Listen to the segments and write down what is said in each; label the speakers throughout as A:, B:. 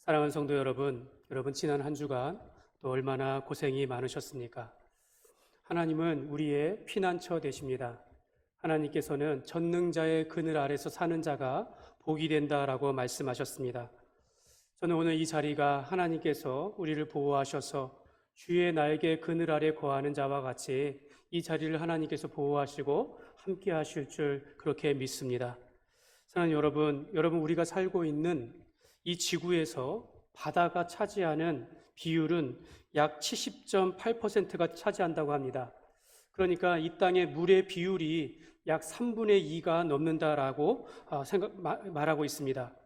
A: 사랑하는 성도 여러분, 지난 한 주간 또 얼마나 고생이 많으셨습니까? 하나님은 우리의 피난처 되십니다. 하나님께서는 전능자의 그늘 아래서 사는 자가 복이 된다라고 말씀하셨습니다. 저는 오늘 이 자리가 하나님께서 우리를 보호하셔서 주의 날개 그늘 아래 거하는 자와 같이 이 자리를 하나님께서 보호하시고 함께 하실 줄 그렇게 믿습니다. 사랑하는 여러분 우리가 살고 있는 이 지구에서 바다가 차지하는 비율은 약 70.8%가 차지한다고 합니다. 그러니까 이 땅의 물의 비율이 약 3분의 2가 넘는다라고 말하고 있습니다.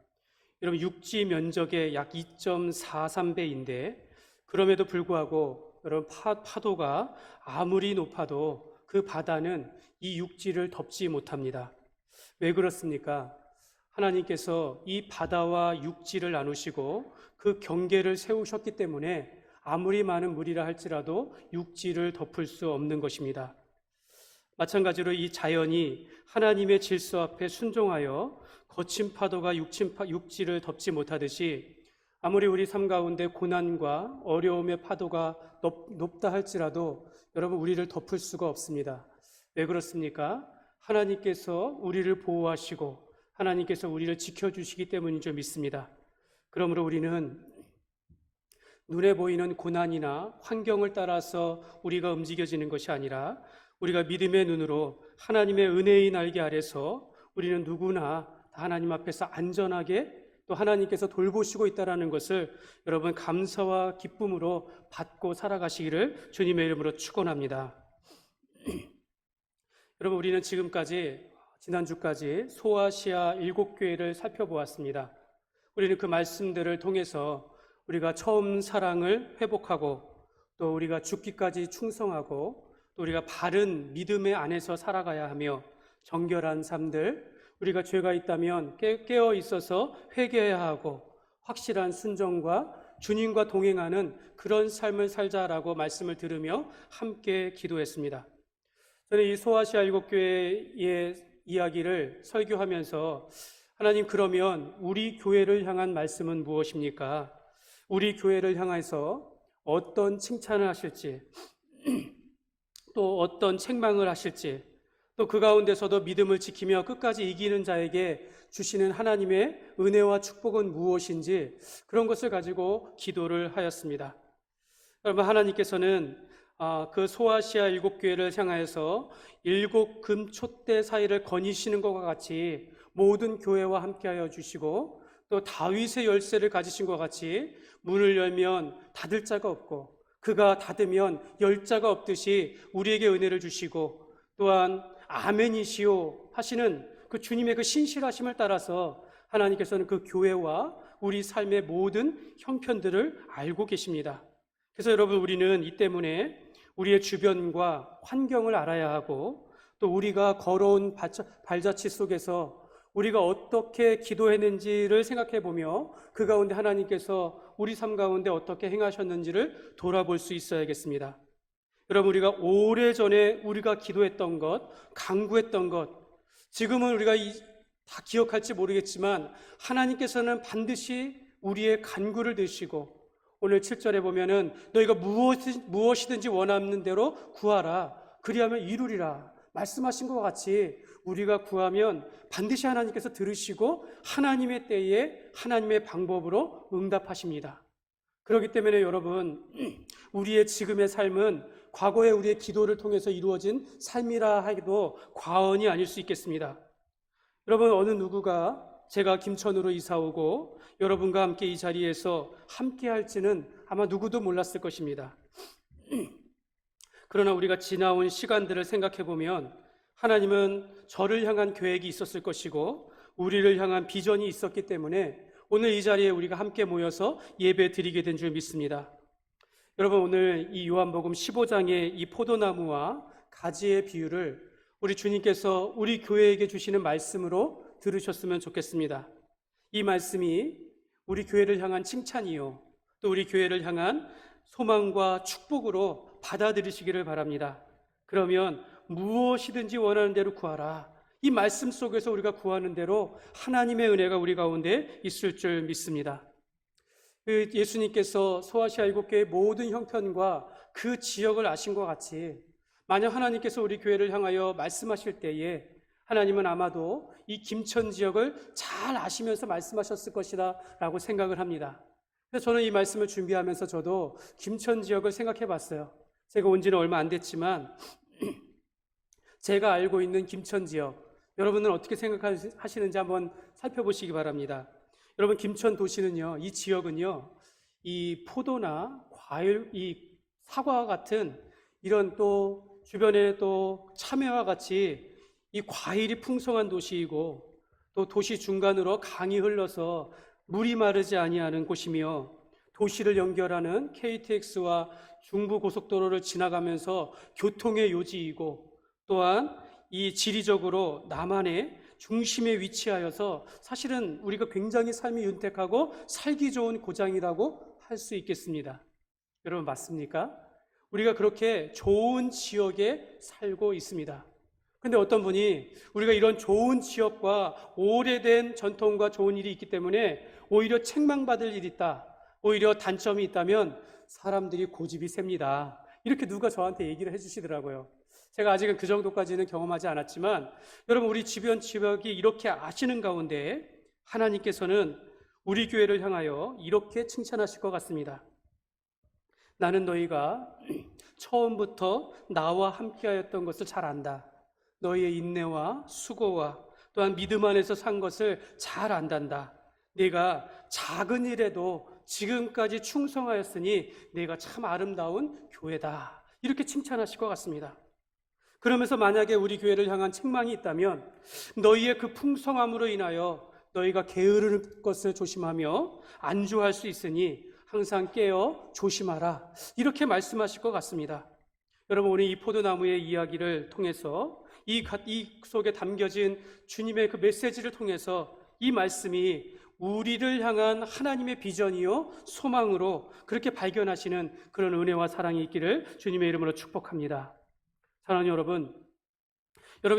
A: 여러분 육지 면적의 약 2.43배인데 그럼에도 불구하고 여러분 파도가 아무리 높아도 그 바다는 이 육지를 덮지 못합니다. 왜 그렇습니까? 하나님께서 이 바다와 육지를 나누시고 그 경계를 세우셨기 때문에 아무리 많은 물이라 할지라도 육지를 덮을 수 없는 것입니다. 마찬가지로 이 자연이 하나님의 질서 앞에 순종하여 거친 파도가 육지를 덮지 못하듯이 아무리 우리 삶 가운데 고난과 어려움의 파도가 높다 할지라도 여러분 우리를 덮을 수가 없습니다. 왜 그렇습니까? 하나님께서 우리를 보호하시고 하나님께서 우리를 지켜주시기 때문인 줄 믿습니다. 그러므로 우리는 눈에 보이는 고난이나 환경을 따라서 우리가 움직여지는 것이 아니라 우리가 믿음의 눈으로 하나님의 은혜의 날개 아래서 우리는 누구나 하나님 앞에서 안전하게 또 하나님께서 돌보시고 있다는 것을 여러분 감사와 기쁨으로 받고 살아가시기를 주님의 이름으로 축원합니다. 여러분 우리는 지난주까지 소아시아 7교회를 살펴보았습니다. 우리는 그 말씀들을 통해서 우리가 처음 사랑을 회복하고 또 우리가 죽기까지 충성하고 또 우리가 바른 믿음의 안에서 살아가야 하며 정결한 삶들, 우리가 죄가 있다면 깨어 있어서 회개해야 하고 확실한 순종과 주님과 동행하는 그런 삶을 살자라고 말씀을 들으며 함께 기도했습니다. 저는 이 소아시아 7교회의 이야기를 설교하면서 하나님 그러면 우리 교회를 향한 말씀은 무엇입니까? 우리 교회를 향해서 어떤 칭찬을 하실지 또 어떤 책망을 하실지 또 그 가운데서도 믿음을 지키며 끝까지 이기는 자에게 주시는 하나님의 은혜와 축복은 무엇인지 그런 것을 가지고 기도를 하였습니다. 여러분 하나님께서는 그 소아시아 7교회를 향하여서 7금 촛대 사이를 거니시는 것과 같이 모든 교회와 함께하여 주시고 또 다윗의 열쇠를 가지신 것과 같이 문을 열면 닫을 자가 없고 그가 닫으면 열 자가 없듯이 우리에게 은혜를 주시고 또한 아멘이시오 하시는 그 주님의 그 신실하심을 따라서 하나님께서는 그 교회와 우리 삶의 모든 형편들을 알고 계십니다. 그래서 여러분 우리는 이 때문에 우리의 주변과 환경을 알아야 하고 또 우리가 걸어온 발자취 속에서 우리가 어떻게 기도했는지를 생각해 보며 그 가운데 하나님께서 우리 삶 가운데 어떻게 행하셨는지를 돌아볼 수 있어야겠습니다. 여러분 우리가 오래전에 우리가 기도했던 것, 간구했던 것 지금은 우리가 다 기억할지 모르겠지만 하나님께서는 반드시 우리의 간구를 들으시고 오늘 7절에 보면은 너희가 무엇이든지 원하는 대로 구하라 그리하면 이루리라 말씀하신 것과 같이 우리가 구하면 반드시 하나님께서 들으시고 하나님의 때에 하나님의 방법으로 응답하십니다. 그렇기 때문에 여러분 우리의 지금의 삶은 과거에 우리의 기도를 통해서 이루어진 삶이라 해도 과언이 아닐 수 있겠습니다. 여러분 어느 누구가 제가 김천으로 이사 오고 여러분과 함께 이 자리에서 함께 할지는 아마 누구도 몰랐을 것입니다. 그러나 우리가 지나온 시간들을 생각해 보면 하나님은 저를 향한 계획이 있었을 것이고 우리를 향한 비전이 있었기 때문에 오늘 이 자리에 우리가 함께 모여서 예배 드리게 된 줄 믿습니다. 여러분 오늘 이 요한복음 15장의 이 포도나무와 가지의 비유를 우리 주님께서 우리 교회에게 주시는 말씀으로 들으셨으면 좋겠습니다. 이 말씀이 우리 교회를 향한 칭찬이요 또 우리 교회를 향한 소망과 축복으로 받아들이시기를 바랍니다. 그러면 무엇이든지 원하는 대로 구하라. 이 말씀 속에서 우리가 구하는 대로 하나님의 은혜가 우리 가운데 있을 줄 믿습니다. 그 예수님께서 소아시아 7교회의 모든 형편과 그 지역을 아신 것 같이 만약 하나님께서 우리 교회를 향하여 말씀하실 때에 하나님은 아마도 이 김천 지역을 잘 아시면서 말씀하셨을 것이다 라고 생각을 합니다. 그래서 저는 이 말씀을 준비하면서 저도 김천 지역을 생각해 봤어요. 제가 온 지는 얼마 안 됐지만 제가 알고 있는 김천 지역, 여러분은 어떻게 생각하시는지 한번 살펴보시기 바랍니다. 여러분, 김천 도시는요, 이 지역은요, 이 포도나 과일, 이 사과와 같은 이런 또 주변에 또 참외와 같이 이 과일이 풍성한 도시이고 또 도시 중간으로 강이 흘러서 물이 마르지 아니하는 곳이며 도시를 연결하는 KTX와 중부고속도로를 지나가면서 교통의 요지이고 또한 이 지리적으로 남한의 중심에 위치하여서 사실은 우리가 굉장히 삶이 윤택하고 살기 좋은 고장이라고 할 수 있겠습니다. 여러분 맞습니까? 우리가 그렇게 좋은 지역에 살고 있습니다. 근데 어떤 분이 우리가 이런 좋은 지역과 오래된 전통과 좋은 일이 있기 때문에 오히려 책망받을 일이 있다, 오히려 단점이 있다면 사람들이 고집이 셉니다, 이렇게 누가 저한테 얘기를 해주시더라고요. 제가 아직은 그 정도까지는 경험하지 않았지만 여러분, 우리 주변 지역이 이렇게 아시는 가운데 하나님께서는 우리 교회를 향하여 이렇게 칭찬하실 것 같습니다. 나는 너희가 처음부터 나와 함께하였던 것을 잘 안다. 너희의 인내와 수고와 또한 믿음 안에서 산 것을 잘 안단다. 네가 작은 일에도 지금까지 충성하였으니 네가 참 아름다운 교회다. 이렇게 칭찬하실 것 같습니다. 그러면서 만약에 우리 교회를 향한 책망이 있다면 너희의 그 풍성함으로 인하여 너희가 게으를 것을 조심하며 안주할 수 있으니 항상 깨어 조심하라. 이렇게 말씀하실 것 같습니다. 여러분, 오늘 이 포도나무의 이야기를 통해서 이 속에 담겨진 주님의 그 메시지를 통해서 이 말씀이 우리를 향한 하나님의 비전이요 소망으로 그렇게 발견하시는 그런 은혜와 사랑이 있기를 주님의 이름으로 축복합니다. 사랑하는 여러분,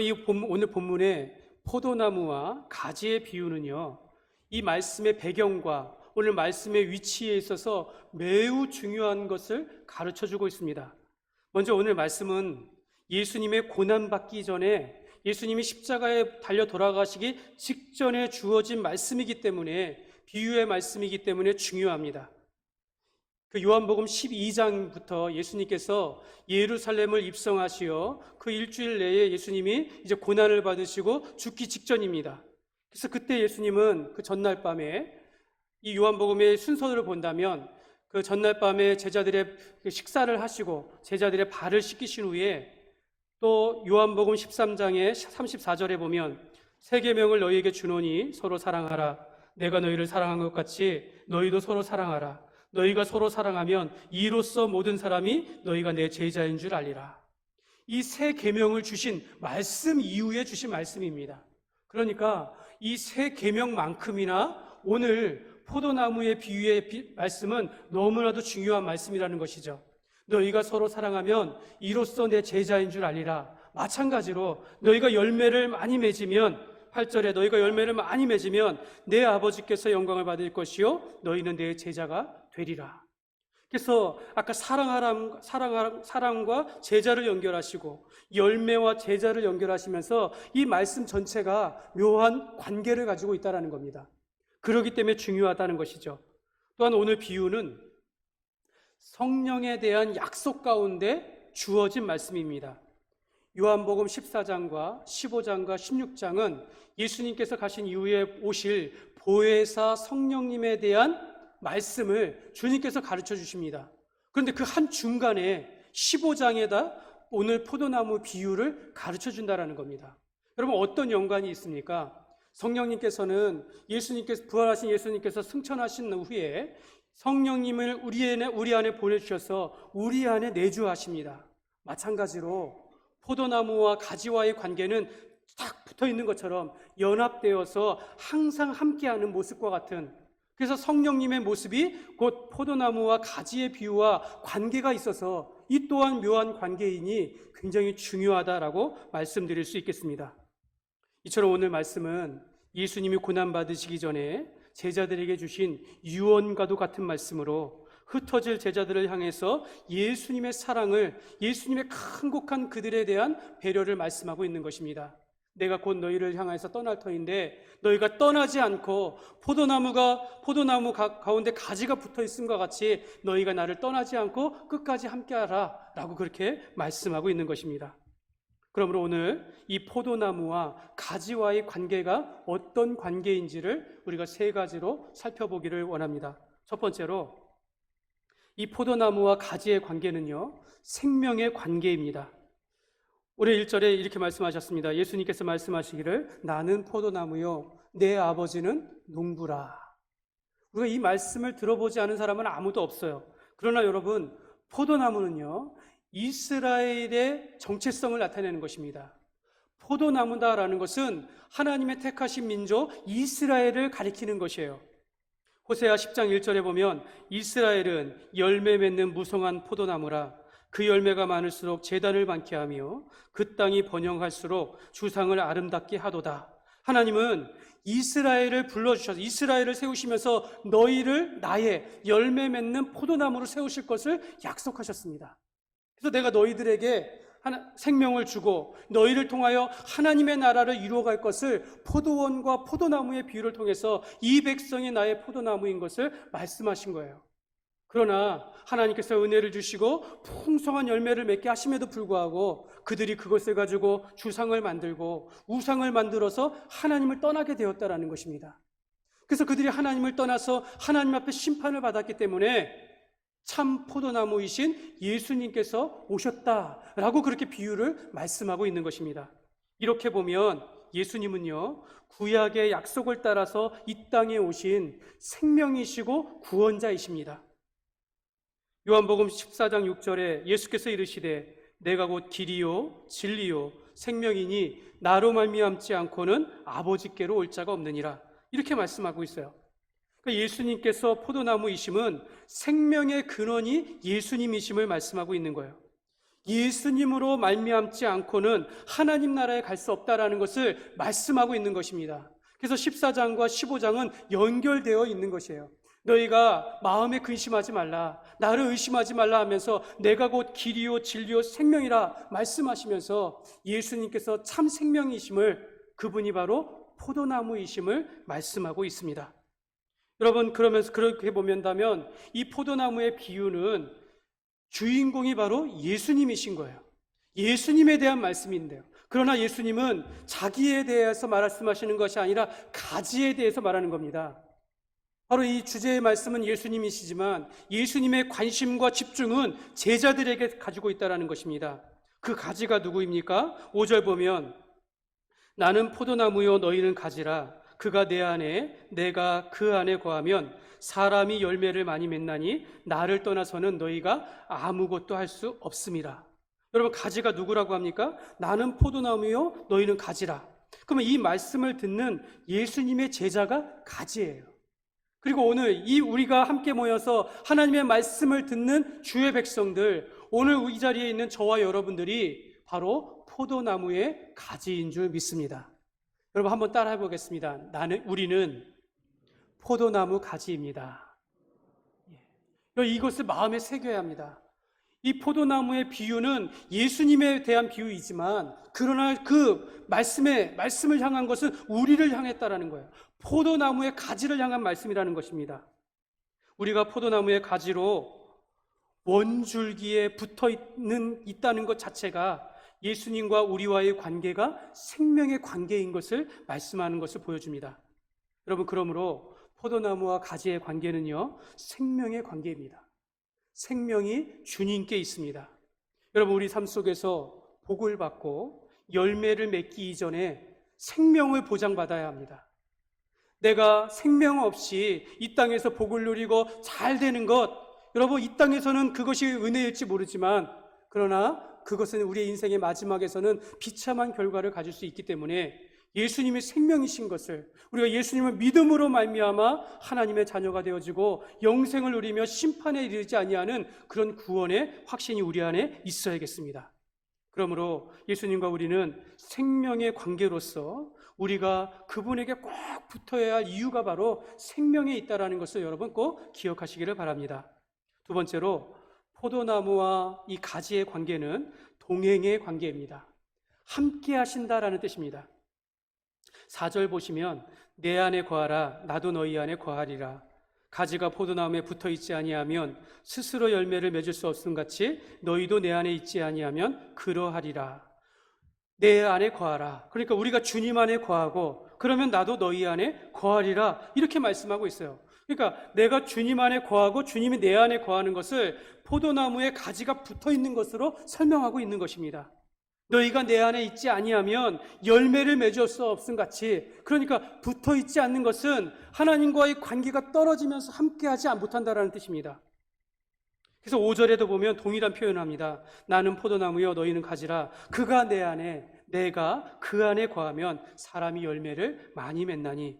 A: 이 오늘 본문의 포도나무와 가지의 비유는요, 이 말씀의 배경과 오늘 말씀의 위치에 있어서 매우 중요한 것을 가르쳐주고 있습니다. 먼저 오늘 말씀은 예수님의 고난받기 전에, 예수님이 십자가에 달려 돌아가시기 직전에 주어진 말씀이기 때문에, 비유의 말씀이기 때문에 중요합니다. 그 요한복음 12장부터 예수님께서 예루살렘을 입성하시어 그 일주일 내에 예수님이 이제 고난을 받으시고 죽기 직전입니다. 그래서 그때 예수님은 그 전날 밤에, 이 요한복음의 순서를 본다면 그 전날 밤에 제자들의 식사를 하시고 제자들의 발을 씻기신 후에 또 요한복음 13장의 34절에 보면 세 계명을 너희에게 주노니 서로 사랑하라. 내가 너희를 사랑한 것 같이 너희도 서로 사랑하라. 너희가 서로 사랑하면 이로써 모든 사람이 너희가 내 제자인 줄 알리라. 이 세 계명을 주신 말씀 이후에 주신 말씀입니다. 그러니까 이 세 계명만큼이나 오늘 포도나무의 비유의 말씀은 너무나도 중요한 말씀이라는 것이죠. 너희가 서로 사랑하면 이로써 내 제자인 줄 알리라. 마찬가지로 너희가 열매를 많이 맺으면, 8절에 너희가 열매를 많이 맺으면 내 아버지께서 영광을 받을 것이요 너희는 내 제자가 되리라. 그래서 아까 사랑과 제자를 연결하시고 열매와 제자를 연결하시면서 이 말씀 전체가 묘한 관계를 가지고 있다는 겁니다. 그렇기 때문에 중요하다는 것이죠. 또한 오늘 비유는 성령에 대한 약속 가운데 주어진 말씀입니다. 요한복음 14장과 15장과 16장은 예수님께서 가신 이후에 오실 보혜사 성령님에 대한 말씀을 주님께서 가르쳐 주십니다. 그런데 그 한 중간에 15장에다 오늘 포도나무 비유를 가르쳐 준다는 겁니다. 여러분, 어떤 연관이 있습니까? 성령님께서는 부활하신 예수님께서 승천하신 후에 성령님을 우리 안에 보내주셔서 우리 안에 내주하십니다. 마찬가지로 포도나무와 가지와의 관계는 딱 붙어 있는 것처럼 연합되어서 항상 함께하는 모습과 같은, 그래서 성령님의 모습이 곧 포도나무와 가지의 비유와 관계가 있어서 이 또한 묘한 관계이니 굉장히 중요하다라고 말씀드릴 수 있겠습니다. 이처럼 오늘 말씀은 예수님이 고난받으시기 전에 제자들에게 주신 유언과도 같은 말씀으로 흩어질 제자들을 향해서 예수님의 사랑을, 예수님의 간곡한 그들에 대한 배려를 말씀하고 있는 것입니다. 내가 곧 너희를 향해서 떠날 터인데 너희가 떠나지 않고 포도나무 가운데 가지가 붙어 있음과 같이 너희가 나를 떠나지 않고 끝까지 함께하라 라고 그렇게 말씀하고 있는 것입니다. 그러므로 오늘 이 포도나무와 가지와의 관계가 어떤 관계인지를 우리가 세 가지로 살펴보기를 원합니다. 첫 번째로 이 포도나무와 가지의 관계는요, 생명의 관계입니다. 오늘 1절에 이렇게 말씀하셨습니다. 예수님께서 말씀하시기를 나는 포도나무요 내 아버지는 농부라. 우리가 이 말씀을 들어보지 않은 사람은 아무도 없어요. 그러나 여러분, 포도나무는요 이스라엘의 정체성을 나타내는 것입니다. 포도나무다라는 것은 하나님의 택하신 민족 이스라엘을 가리키는 것이에요. 호세아 10장 1절에 보면 이스라엘은 열매 맺는 무성한 포도나무라. 그 열매가 많을수록 제단을 많게 하며 그 땅이 번영할수록 주상을 아름답게 하도다. 하나님은 이스라엘을 불러주셔서 이스라엘을 세우시면서 너희를 나의 열매 맺는 포도나무로 세우실 것을 약속하셨습니다. 그래서 내가 너희들에게 생명을 주고 너희를 통하여 하나님의 나라를 이루어갈 것을 포도원과 포도나무의 비유를 통해서 이 백성이 나의 포도나무인 것을 말씀하신 거예요. 그러나 하나님께서 은혜를 주시고 풍성한 열매를 맺게 하심에도 불구하고 그들이 그것을 가지고 주상을 만들고 우상을 만들어서 하나님을 떠나게 되었다라는 것입니다. 그래서 그들이 하나님을 떠나서 하나님 앞에 심판을 받았기 때문에 참 포도나무이신 예수님께서 오셨다라고 그렇게 비유를 말씀하고 있는 것입니다. 이렇게 보면 예수님은요 구약의 약속을 따라서 이 땅에 오신 생명이시고 구원자이십니다. 요한복음 14장 6절에 예수께서 이르시되 내가 곧 길이요 진리요 생명이니 나로 말미암지 않고는 아버지께로 올 자가 없느니라, 이렇게 말씀하고 있어요. 그러니까 예수님께서 포도나무이심은 생명의 근원이 예수님이심을 말씀하고 있는 거예요. 예수님으로 말미암지 않고는 하나님 나라에 갈 수 없다라는 것을 말씀하고 있는 것입니다. 그래서 14장과 15장은 연결되어 있는 것이에요. 너희가 마음에 근심하지 말라, 나를 의심하지 말라 하면서 내가 곧 길이요 진리요 생명이라 말씀하시면서 예수님께서 참 생명이심을, 그분이 바로 포도나무이심을 말씀하고 있습니다. 여러분, 그러면서 그렇게 보면다면 이 포도나무의 비유는 주인공이 바로 예수님이신 거예요. 예수님에 대한 말씀인데요. 그러나 예수님은 자기에 대해서 말씀하시는 것이 아니라 가지에 대해서 말하는 겁니다. 바로 이 주제의 말씀은 예수님이시지만 예수님의 관심과 집중은 제자들에게 가지고 있다는 것입니다. 그 가지가 누구입니까? 5절 보면 나는 포도나무요 너희는 가지라. 그가 내 안에 내가 그 안에 거하면 사람이 열매를 많이 맺나니 나를 떠나서는 너희가 아무것도 할 수 없음이라. 여러분, 가지가 누구라고 합니까? 나는 포도나무요 너희는 가지라. 그러면 이 말씀을 듣는 예수님의 제자가 가지예요. 그리고 오늘 우리가 함께 모여서 하나님의 말씀을 듣는 주의 백성들, 오늘 이 자리에 있는 저와 여러분들이 바로 포도나무의 가지인 줄 믿습니다. 여러분, 한번 따라해 보겠습니다. 우리는 포도나무 가지입니다. 이것을 마음에 새겨야 합니다. 이 포도나무의 비유는 예수님에 대한 비유이지만 그러나 그 말씀을 향한 것은 우리를 향했다라는 거예요. 포도나무의 가지를 향한 말씀이라는 것입니다. 우리가 포도나무의 가지로 원줄기에 있다는 것 자체가 예수님과 우리와의 관계가 생명의 관계인 것을 말씀하는 것을 보여줍니다. 여러분, 그러므로 포도나무와 가지의 관계는요 생명의 관계입니다. 생명이 주님께 있습니다. 여러분, 우리 삶 속에서 복을 받고 열매를 맺기 이전에 생명을 보장받아야 합니다. 내가 생명 없이 이 땅에서 복을 누리고 잘 되는 것, 여러분, 이 땅에서는 그것이 은혜일지 모르지만 그러나 그것은 우리의 인생의 마지막에서는 비참한 결과를 가질 수 있기 때문에 예수님이 생명이신 것을, 우리가 예수님을 믿음으로 말미암아 하나님의 자녀가 되어지고 영생을 누리며 심판에 이르지 아니하는 그런 구원의 확신이 우리 안에 있어야겠습니다. 그러므로 예수님과 우리는 생명의 관계로서 우리가 그분에게 꼭 붙어야 할 이유가 바로 생명에 있다는 것을 여러분 꼭 기억하시기를 바랍니다. 두 번째로 포도나무와 이 가지의 관계는 동행의 관계입니다. 함께 하신다라는 뜻입니다. 4절 보시면 내 안에 거하라 나도 너희 안에 거하리라. 가지가 포도나무에 붙어 있지 아니하면 스스로 열매를 맺을 수 없음 같이 너희도 내 안에 있지 아니하면 그러하리라. 내 안에 거하라. 그러니까 우리가 주님 안에 거하고 그러면 나도 너희 안에 거하리라 이렇게 말씀하고 있어요. 그러니까 내가 주님 안에 거하고 주님이 내 안에 거하는 것을 포도나무에 가지가 붙어 있는 것으로 설명하고 있는 것입니다. 너희가 내 안에 있지 아니하면 열매를 맺을 수 없음 같이, 그러니까 붙어 있지 않는 것은 하나님과의 관계가 떨어지면서 함께하지 못한다라는 뜻입니다. 그래서 5절에도 보면 동일한 표현을 합니다. 나는 포도나무여 너희는 가지라. 그가 내 안에 내가 그 안에 거하면 사람이 열매를 많이 맺나니.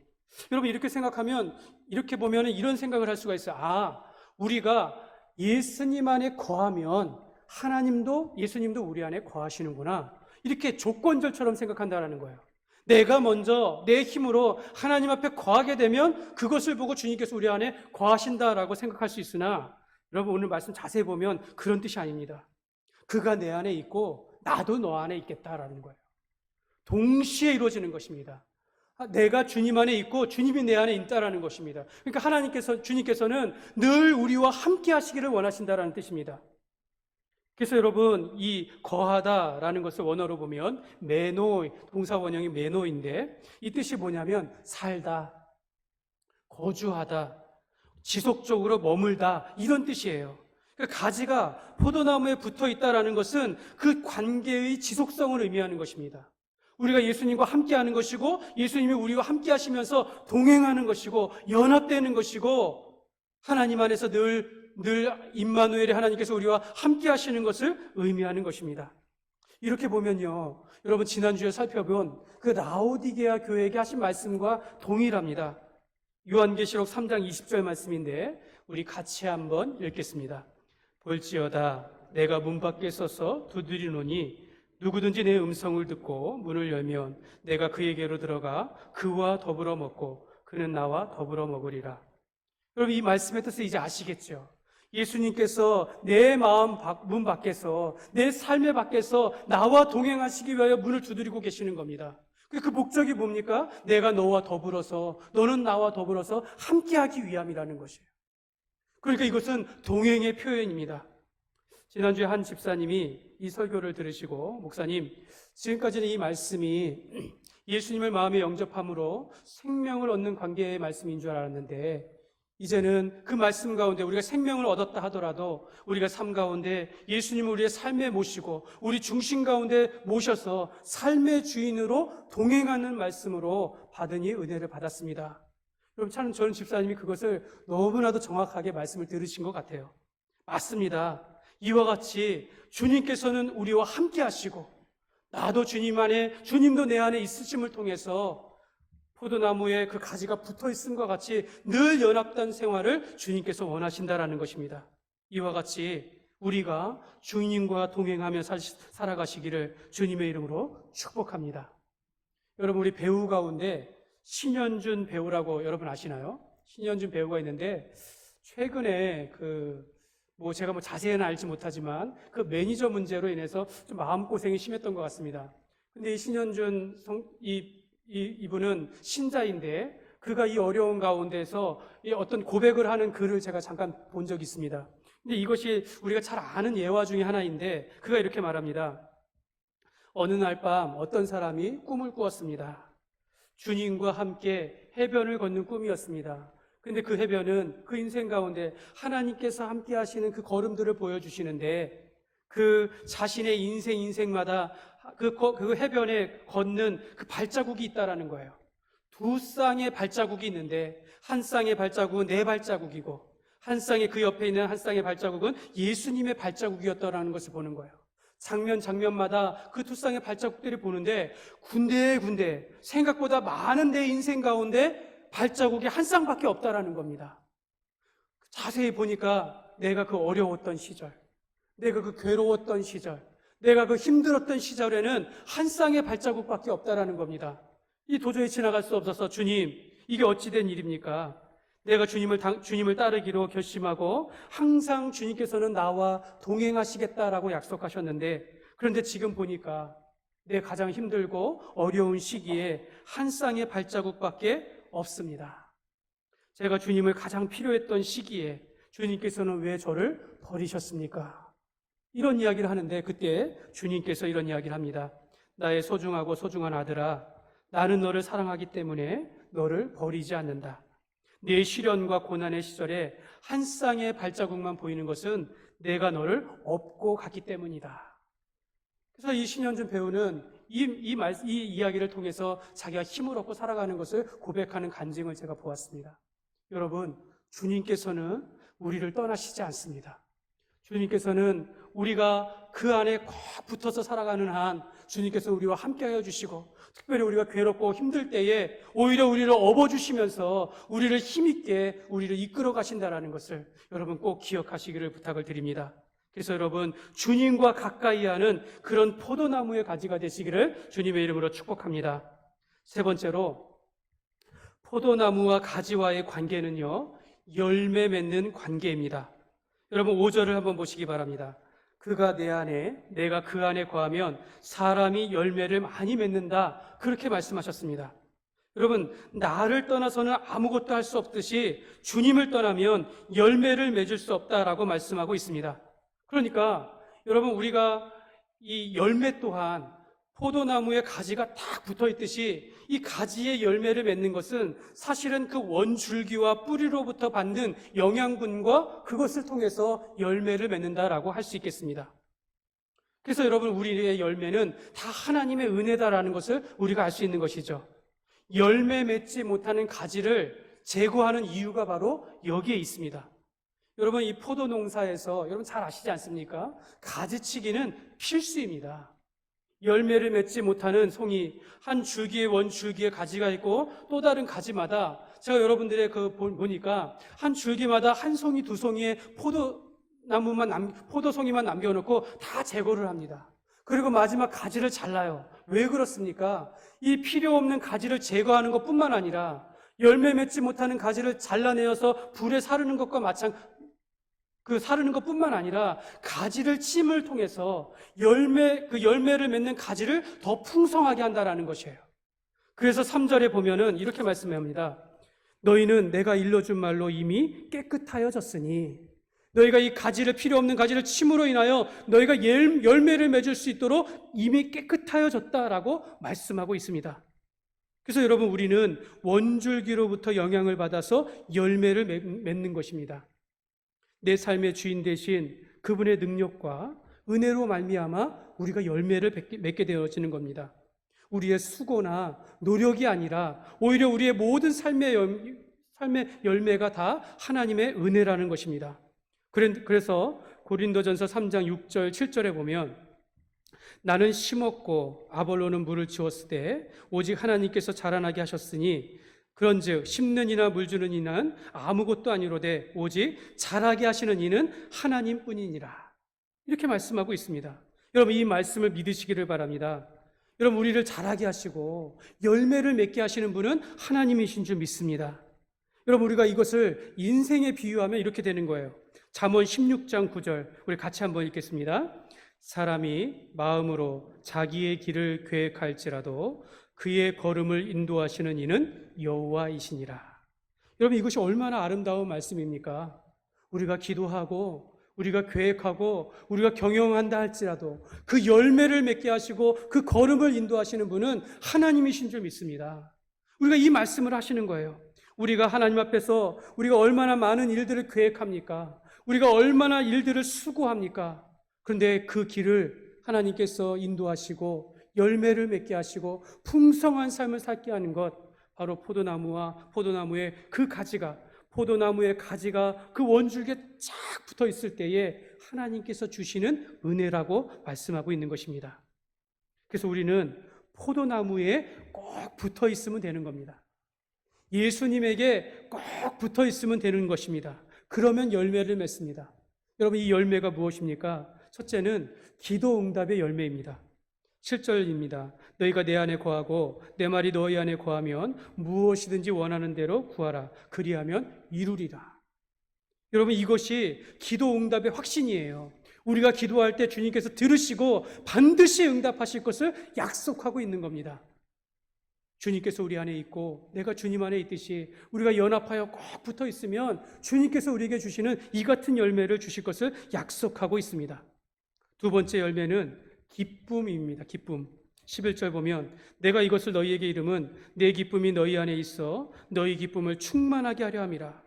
A: 여러분 이렇게 생각하면, 이렇게 보면 이런 생각을 할 수가 있어요. 우리가 예수님 안에 거하면 하나님도 예수님도 우리 안에 거하시는구나, 이렇게 조건절처럼 생각한다는 거예요. 내가 먼저 내 힘으로 하나님 앞에 거하게 되면 그것을 보고 주님께서 우리 안에 거하신다라고 생각할 수 있으나, 여러분 오늘 말씀 자세히 보면 그런 뜻이 아닙니다. 그가 내 안에 있고 나도 너 안에 있겠다라는 거예요. 동시에 이루어지는 것입니다. 내가 주님 안에 있고 주님이 내 안에 있다라는 것입니다. 그러니까 주님께서는 늘 우리와 함께 하시기를 원하신다라는 뜻입니다. 그래서 여러분 이 거하다라는 것을 원어로 보면 메노, 동사 원형이 메노인데 이 뜻이 뭐냐면 살다, 거주하다, 지속적으로 머물다, 이런 뜻이에요. 그러니까 가지가 포도나무에 붙어 있다라는 것은 그 관계의 지속성을 의미하는 것입니다. 우리가 예수님과 함께하는 것이고 예수님이 우리와 함께하시면서 동행하는 것이고 연합되는 것이고 하나님 안에서 늘 임마누엘의 하나님께서 우리와 함께하시는 것을 의미하는 것입니다. 이렇게 보면요, 여러분 지난주에 살펴본 그 라오디게아 교회에게 하신 말씀과 동일합니다. 요한계시록 3장 20절 말씀인데 우리 같이 한번 읽겠습니다. 볼지어다 내가 문 밖에 서서 두드리노니 누구든지 내 음성을 듣고 문을 열면 내가 그에게로 들어가 그와 더불어 먹고 그는 나와 더불어 먹으리라. 여러분 이 말씀의 뜻을 이제 아시겠죠? 예수님께서 내 마음 문 밖에서, 내 삶의 밖에서 나와 동행하시기 위하여 문을 두드리고 계시는 겁니다. 그 목적이 뭡니까? 내가 너와 더불어서, 너는 나와 더불어서 함께하기 위함이라는 것이에요. 그러니까 이것은 동행의 표현입니다. 지난주에 한 집사님이 이 설교를 들으시고, 목사님, 지금까지는 이 말씀이 예수님을 마음에 영접함으로 생명을 얻는 관계의 말씀인 줄 알았는데, 이제는 그 말씀 가운데 우리가 생명을 얻었다 하더라도 우리가 삶 가운데 예수님을 우리의 삶에 모시고 우리 중심 가운데 모셔서 삶의 주인으로 동행하는 말씀으로 받으니 은혜를 받았습니다. 여러분, 저는 집사님이 그것을 너무나도 정확하게 말씀을 들으신 것 같아요. 맞습니다. 이와 같이 주님께서는 우리와 함께 하시고 나도 주님 안에, 주님도 내 안에 있으심을 통해서 포도나무에 그 가지가 붙어 있음과 같이 늘 연합된 생활을 주님께서 원하신다라는 것입니다. 이와 같이 우리가 주님과 동행하며 살아가시기를 주님의 이름으로 축복합니다. 여러분, 우리 배우 가운데 신현준 배우라고 여러분 아시나요? 신현준 배우가 있는데 최근에 제가 자세히는 알지 못하지만 그 매니저 문제로 인해서 좀 마음고생이 심했던 것 같습니다. 근데 이 신현준 이분은 신자인데 그가 이 어려운 가운데서 어떤 고백을 하는 글을 제가 잠깐 본 적이 있습니다. 근데 이것이 우리가 잘 아는 예화 중에 하나인데 그가 이렇게 말합니다. 어느 날 밤 어떤 사람이 꿈을 꾸었습니다. 주님과 함께 해변을 걷는 꿈이었습니다. 근데 그 해변은 그 인생 가운데 하나님께서 함께 하시는 그 걸음들을 보여주시는데 그 자신의 인생마다 그 해변에 걷는 그 발자국이 있다라는 거예요. 두 쌍의 발자국이 있는데 한 쌍의 발자국은 내 발자국이고 한 쌍의 그 옆에 있는 한 쌍의 발자국은 예수님의 발자국이었다라는 것을 보는 거예요. 장면마다 그 두 쌍의 발자국들을 보는데 군데군데 생각보다 많은 내 인생 가운데 발자국이 한 쌍밖에 없다라는 겁니다. 자세히 보니까 내가 그 어려웠던 시절, 내가 그 괴로웠던 시절, 내가 그 힘들었던 시절에는 한 쌍의 발자국밖에 없다라는 겁니다. 이 도저히 지나갈 수 없어서 주님, 이게 어찌된 일입니까? 내가 주님을 따르기로 결심하고 항상 주님께서는 나와 동행하시겠다라고 약속하셨는데, 그런데 지금 보니까 내 가장 힘들고 어려운 시기에 한 쌍의 발자국밖에 없습니다. 제가 주님을 가장 필요했던 시기에 주님께서는 왜 저를 버리셨습니까? 이런 이야기를 하는데, 그때 주님께서 이런 이야기를 합니다. 나의 소중하고 소중한 아들아, 나는 너를 사랑하기 때문에 너를 버리지 않는다. 네 시련과 고난의 시절에 한 쌍의 발자국만 보이는 것은 내가 너를 업고 갔기 때문이다. 그래서 이 신현준 배우는 이 이야기를 통해서 자기가 힘을 얻고 살아가는 것을 고백하는 간증을 제가 보았습니다. 여러분, 주님께서는 우리를 떠나시지 않습니다. 주님께서는 우리가 그 안에 꼭 붙어서 살아가는 한 주님께서 우리와 함께하여 주시고, 특별히 우리가 괴롭고 힘들 때에 오히려 우리를 업어주시면서 우리를 힘있게 우리를 이끌어 가신다는 것을 여러분 꼭 기억하시기를 부탁을 드립니다. 그래서 여러분, 주님과 가까이 하는 그런 포도나무의 가지가 되시기를 주님의 이름으로 축복합니다. 세 번째로, 포도나무와 가지와의 관계는요, 열매 맺는 관계입니다. 여러분 5절을 한번 보시기 바랍니다. 그가 내 안에, 내가 그 안에 거하면 사람이 열매를 많이 맺는다, 그렇게 말씀하셨습니다. 여러분, 나를 떠나서는 아무것도 할 수 없듯이 주님을 떠나면 열매를 맺을 수 없다라고 말씀하고 있습니다. 그러니까 여러분, 우리가 이 열매 또한 포도나무에 가지가 딱 붙어 있듯이 이 가지의 열매를 맺는 것은 사실은 그 원줄기와 뿌리로부터 받는 영양분과 그것을 통해서 열매를 맺는다라고 할 수 있겠습니다. 그래서 여러분, 우리의 열매는 다 하나님의 은혜다라는 것을 우리가 알 수 있는 것이죠. 열매 맺지 못하는 가지를 제거하는 이유가 바로 여기에 있습니다. 여러분, 이 포도 농사에서 여러분 잘 아시지 않습니까? 가지치기는 필수입니다. 열매를 맺지 못하는 송이, 한 줄기에 원줄기에 가지가 있고 또 다른 가지마다, 제가 여러분들의 보니까 한 줄기마다 한 송이 두 송이의 포도송이만 남겨놓고 다 제거를 합니다. 그리고 마지막 가지를 잘라요. 왜 그렇습니까? 이 필요 없는 가지를 제거하는 것뿐만 아니라 열매 맺지 못하는 가지를 잘라내어서 불에 사르는 것과 사르는 것뿐만 아니라 가지를 찜을 통해서 그 열매를 맺는 가지를 더 풍성하게 한다라는 것이에요. 그래서 3절에 보면은 이렇게 말씀합니다. 너희는 내가 일러준 말로 이미 깨끗하여졌으니, 너희가 이 가지를, 필요 없는 가지를 침으로 인하여 너희가 열매를 맺을 수 있도록 이미 깨끗하여졌다라고 말씀하고 있습니다. 그래서 여러분, 우리는 원줄기로부터 영향을 받아서 열매를 맺는 것입니다. 내 삶의 주인 되신 그분의 능력과 은혜로 말미암아 우리가 열매를 맺게 되어지는 겁니다. 우리의 수고나 노력이 아니라 오히려 우리의 모든 삶의 열매가 다 하나님의 은혜라는 것입니다. 그래서 고린도전서 3장 6절 7절에 보면, 나는 심었고 아볼로는 물을 주었으되 오직 하나님께서 자라나게 하셨으니 그런즉 심는 이나 물 주는 이는 아무것도 아니로되 오직 자라게 하시는 이는 하나님뿐이니라, 이렇게 말씀하고 있습니다. 여러분, 이 말씀을 믿으시기를 바랍니다. 여러분, 우리를 자라게 하시고 열매를 맺게 하시는 분은 하나님이신 줄 믿습니다. 여러분, 우리가 이것을 인생에 비유하면 이렇게 되는 거예요. 잠언 16장 9절 우리 같이 한번 읽겠습니다. 사람이 마음으로 자기의 길을 계획할지라도 그의 걸음을 인도하시는 이는 여호와이시니라. 여러분, 이것이 얼마나 아름다운 말씀입니까? 우리가 기도하고 우리가 계획하고 우리가 경영한다 할지라도 그 열매를 맺게 하시고 그 걸음을 인도하시는 분은 하나님이신 줄 믿습니다. 우리가 이 말씀을 하시는 거예요. 우리가 하나님 앞에서 우리가 얼마나 많은 일들을 계획합니까? 우리가 얼마나 일들을 수고합니까? 그런데 그 길을 하나님께서 인도하시고 열매를 맺게 하시고 풍성한 삶을 살게 하는 것, 바로 포도나무의 그 가지가, 포도나무의 가지가 그 원줄기에 쫙 붙어 있을 때에 하나님께서 주시는 은혜라고 말씀하고 있는 것입니다. 그래서 우리는 포도나무에 꼭 붙어 있으면 되는 겁니다. 예수님에게 꼭 붙어 있으면 되는 것입니다. 그러면 열매를 맺습니다. 여러분, 이 열매가 무엇입니까? 첫째는 기도 응답의 열매입니다. 7절입니다. 너희가 내 안에 거하고 내 말이 너희 안에 거하면 무엇이든지 원하는 대로 구하라. 그리하면 이루리라. 여러분, 이것이 기도 응답의 확신이에요. 우리가 기도할 때 주님께서 들으시고 반드시 응답하실 것을 약속하고 있는 겁니다. 주님께서 우리 안에 있고 내가 주님 안에 있듯이 우리가 연합하여 꼭 붙어 있으면 주님께서 우리에게 주시는 이 같은 열매를 주실 것을 약속하고 있습니다. 두 번째 열매는 기쁨입니다. 기쁨. 11절 보면 내가 이것을 너희에게 이름은 내 기쁨이 너희 안에 있어 너희 기쁨을 충만하게 하려 함이라.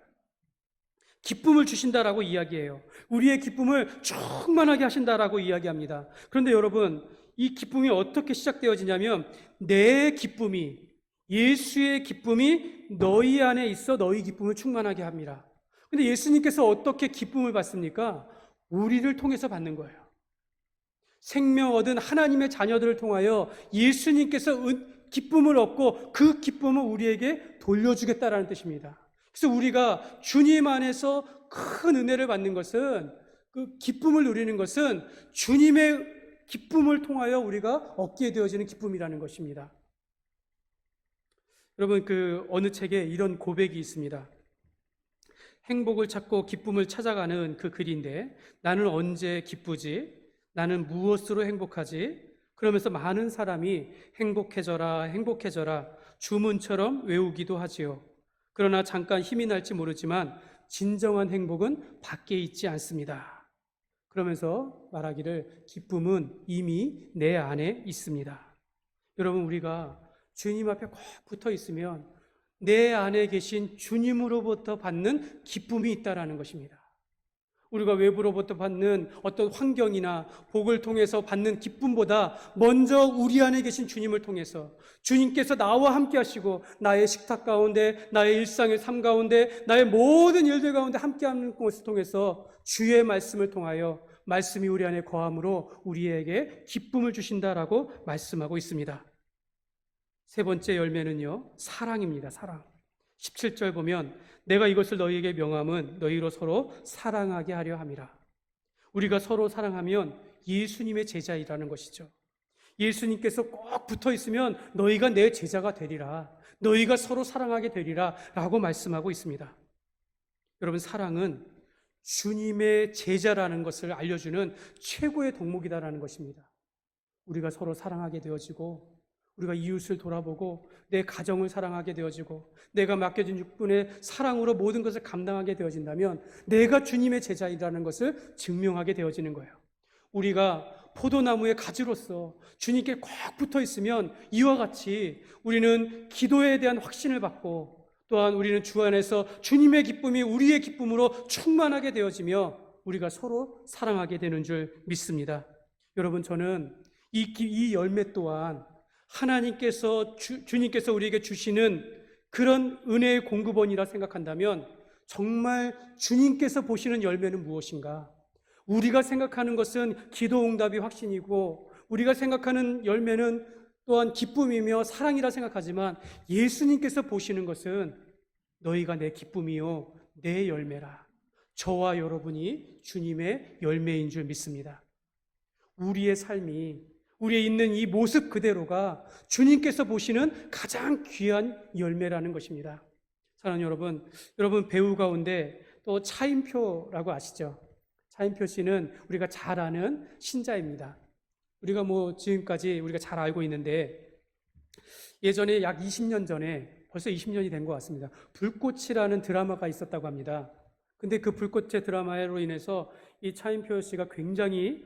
A: 기쁨을 주신다라고 이야기해요. 우리의 기쁨을 충만하게 하신다라고 이야기합니다. 그런데 여러분, 이 기쁨이 어떻게 시작되어지냐면 내 기쁨이, 예수의 기쁨이 너희 안에 있어 너희 기쁨을 충만하게 합니다. 근데 예수님께서 어떻게 기쁨을 받습니까? 우리를 통해서 받는 거예요. 생명 얻은 하나님의 자녀들을 통하여 예수님께서 기쁨을 얻고 그 기쁨을 우리에게 돌려주겠다라는 뜻입니다. 그래서 우리가 주님 안에서 큰 은혜를 받는 것은, 그 기쁨을 누리는 것은 주님의 기쁨을 통하여 우리가 얻게 되어지는 기쁨이라는 것입니다. 여러분, 어느 책에 이런 고백이 있습니다. 행복을 찾고 기쁨을 찾아가는 그 글인데, 나는 언제 기쁘지? 나는 무엇으로 행복하지? 그러면서 많은 사람이 행복해져라, 행복해져라 주문처럼 외우기도 하지요. 그러나 잠깐 힘이 날지 모르지만 진정한 행복은 밖에 있지 않습니다. 그러면서 말하기를 기쁨은 이미 내 안에 있습니다. 여러분, 우리가 주님 앞에 꼭 붙어 있으면 내 안에 계신 주님으로부터 받는 기쁨이 있다라는 것입니다. 우리가 외부로부터 받는 어떤 환경이나 복을 통해서 받는 기쁨보다 먼저 우리 안에 계신 주님을 통해서 주님께서 나와 함께 하시고 나의 식탁 가운데, 나의 일상의 삶 가운데, 나의 모든 일들 가운데 함께하는 것을 통해서 주의 말씀을 통하여 말씀이 우리 안에 거함으로 우리에게 기쁨을 주신다라고 말씀하고 있습니다. 세 번째 열매는요, 사랑입니다. 사랑. 17절 보면 내가 이것을 너희에게 명함은 너희로 서로 사랑하게 하려 함이라. 우리가 서로 사랑하면 예수님의 제자이라는 것이죠. 예수님께서 꼭 붙어 있으면 너희가 내 제자가 되리라, 너희가 서로 사랑하게 되리라 라고 말씀하고 있습니다. 여러분, 사랑은 주님의 제자라는 것을 알려주는 최고의 덕목이다라는 것입니다. 우리가 서로 사랑하게 되어지고, 우리가 이웃을 돌아보고 내 가정을 사랑하게 되어지고 내가 맡겨진 육군의 사랑으로 모든 것을 감당하게 되어진다면 내가 주님의 제자이라는 것을 증명하게 되어지는 거예요. 우리가 포도나무의 가지로서 주님께 꼭 붙어 있으면 이와 같이 우리는 기도에 대한 확신을 받고, 또한 우리는 주 안에서 주님의 기쁨이 우리의 기쁨으로 충만하게 되어지며 우리가 서로 사랑하게 되는 줄 믿습니다. 여러분, 저는 이 열매 또한 하나님께서 주님께서 우리에게 주시는 그런 은혜의 공급원이라 생각한다면 정말 주님께서 보시는 열매는 무엇인가? 우리가 생각하는 것은 기도 응답이 확신이고 우리가 생각하는 열매는 또한 기쁨이며 사랑이라 생각하지만 예수님께서 보시는 것은 너희가 내 기쁨이요 내 열매라. 저와 여러분이 주님의 열매인 줄 믿습니다. 우리의 삶이, 우리에 있는 이 모습 그대로가 주님께서 보시는 가장 귀한 열매라는 것입니다. 사랑하는 여러분 배우 가운데 또 차인표라고 아시죠? 차인표 씨는 우리가 잘 아는 신자입니다. 우리가 지금까지 우리가 잘 알고 있는데, 예전에 약 20년 전에, 벌써 20년이 된 것 같습니다, 불꽃이라는 드라마가 있었다고 합니다. 근데 그 불꽃의 드라마로 인해서 이 차인표 씨가 굉장히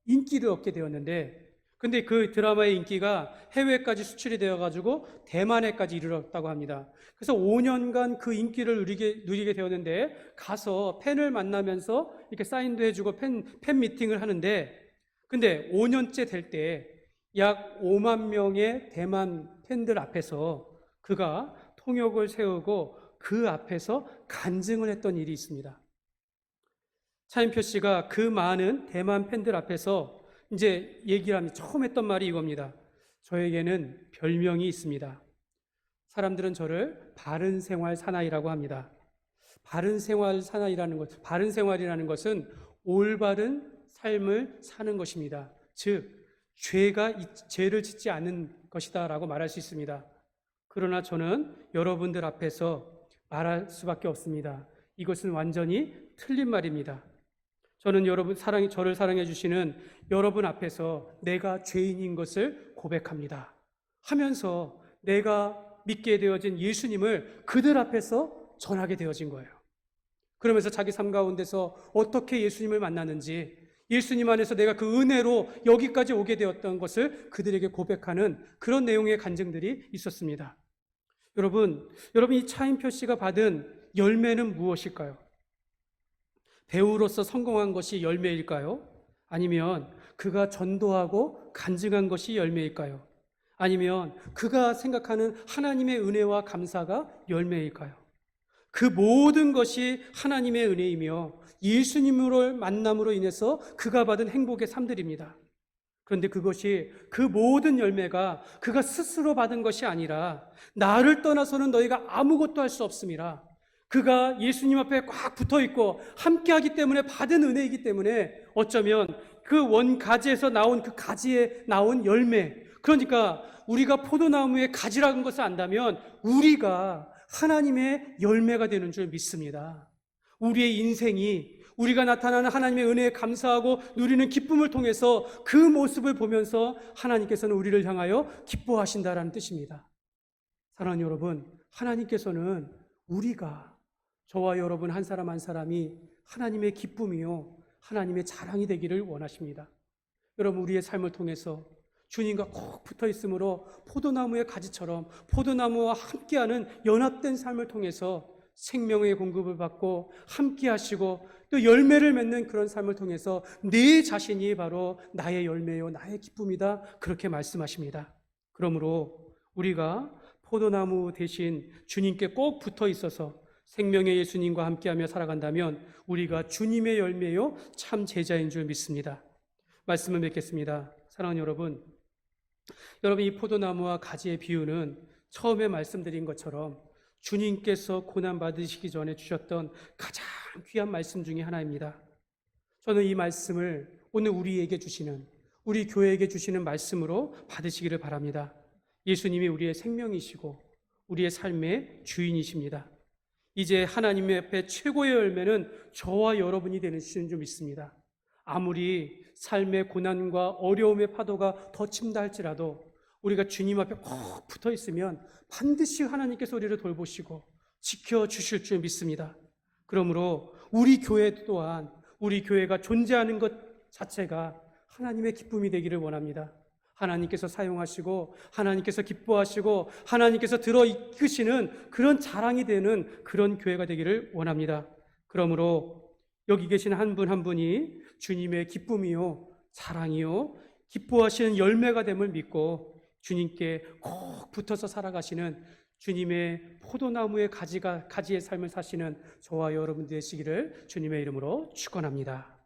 A: 인기를 얻게 되었는데, 근데 그 드라마의 인기가 해외까지 수출이 되어가지고 대만에까지 이르렀다고 합니다. 그래서 5년간 그 인기를 누리게 되었는데, 가서 팬을 만나면서 이렇게 사인도 해주고 팬 미팅을 하는데, 근데 5년째 될 때 약 5만 명의 대만 팬들 앞에서 그가 통역을 세우고 그 앞에서 간증을 했던 일이 있습니다. 차인표 씨가 그 많은 대만 팬들 앞에서 이제 얘기를 하면 처음 했던 말이 이겁니다. 저에게는 별명이 있습니다. 사람들은 저를 바른 생활 사나이라고 합니다. 바른 생활 사나이라는 것, 바른 생활이라는 것은 올바른 삶을 사는 것입니다. 즉, 죄를 짓지 않는 것이다라고 말할 수 있습니다. 그러나 저는 여러분들 앞에서 말할 수밖에 없습니다. 이것은 완전히 틀린 말입니다. 저는 저를 사랑해 주시는 여러분 앞에서 내가 죄인인 것을 고백합니다. 하면서 내가 믿게 되어진 예수님을 그들 앞에서 전하게 되어진 거예요. 그러면서 자기 삶 가운데서 어떻게 예수님을 만났는지, 예수님 안에서 내가 그 은혜로 여기까지 오게 되었던 것을 그들에게 고백하는 그런 내용의 간증들이 있었습니다. 여러분 이 차인표 씨가 받은 열매는 무엇일까요? 배우로서 성공한 것이 열매일까요? 아니면 그가 전도하고 간증한 것이 열매일까요? 아니면 그가 생각하는 하나님의 은혜와 감사가 열매일까요? 그 모든 것이 하나님의 은혜이며 예수님으로 만남으로 인해서 그가 받은 행복의 삶들입니다. 그런데 그것이 그 모든 열매가 그가 스스로 받은 것이 아니라 나를 떠나서는 너희가 아무것도 할 수 없음이라. 그가 예수님 앞에 꽉 붙어 있고 함께하기 때문에 받은 은혜이기 때문에 어쩌면 그 원가지에서 나온 그 가지에 나온 열매, 그러니까 우리가 포도나무의 가지라는 것을 안다면 우리가 하나님의 열매가 되는 줄 믿습니다. 우리의 인생이 우리가 나타나는 하나님의 은혜에 감사하고 누리는 기쁨을 통해서 그 모습을 보면서 하나님께서는 우리를 향하여 기뻐하신다라는 뜻입니다. 사랑하는 여러분, 하나님께서는 우리가, 저와 여러분 한 사람 한 사람이 하나님의 기쁨이요 하나님의 자랑이 되기를 원하십니다. 여러분, 우리의 삶을 통해서 주님과 꼭 붙어 있으므로 포도나무의 가지처럼 포도나무와 함께하는 연합된 삶을 통해서 생명의 공급을 받고 함께 하시고 또 열매를 맺는 그런 삶을 통해서 내 자신이 바로 나의 열매요 나의 기쁨이다, 그렇게 말씀하십니다. 그러므로 우리가 포도나무 대신 주님께 꼭 붙어 있어서 생명의 예수님과 함께하며 살아간다면 우리가 주님의 열매요 참 제자인 줄 믿습니다. 말씀을 맺겠습니다. 사랑하는 여러분, 이 포도나무와 가지의 비유는 처음에 말씀드린 것처럼 주님께서 고난받으시기 전에 주셨던 가장 귀한 말씀 중에 하나입니다. 저는 이 말씀을 오늘 우리에게 주시는, 우리 교회에게 주시는 말씀으로 받으시기를 바랍니다. 예수님이 우리의 생명이시고 우리의 삶의 주인이십니다. 이제 하나님의 앞에 최고의 열매는 저와 여러분이 되시는 줄 믿습니다. 아무리 삶의 고난과 어려움의 파도가 더 친다 할지라도 우리가 주님 앞에 꼭 붙어 있으면 반드시 하나님께서 우리를 돌보시고 지켜주실 줄 믿습니다. 그러므로 우리 교회 또한, 우리 교회가 존재하는 것 자체가 하나님의 기쁨이 되기를 원합니다. 하나님께서 사용하시고 하나님께서 기뻐하시고 하나님께서 들어 이끄시는 그런 자랑이 되는 그런 교회가 되기를 원합니다. 그러므로 여기 계신 한 분 한 분이 주님의 기쁨이요 자랑이요 기뻐하시는 열매가 됨을 믿고 주님께 꼭 붙어서 살아가시는 주님의 포도나무의 가지의 삶을 사시는 저와 여러분 되시기를 주님의 이름으로 축원합니다.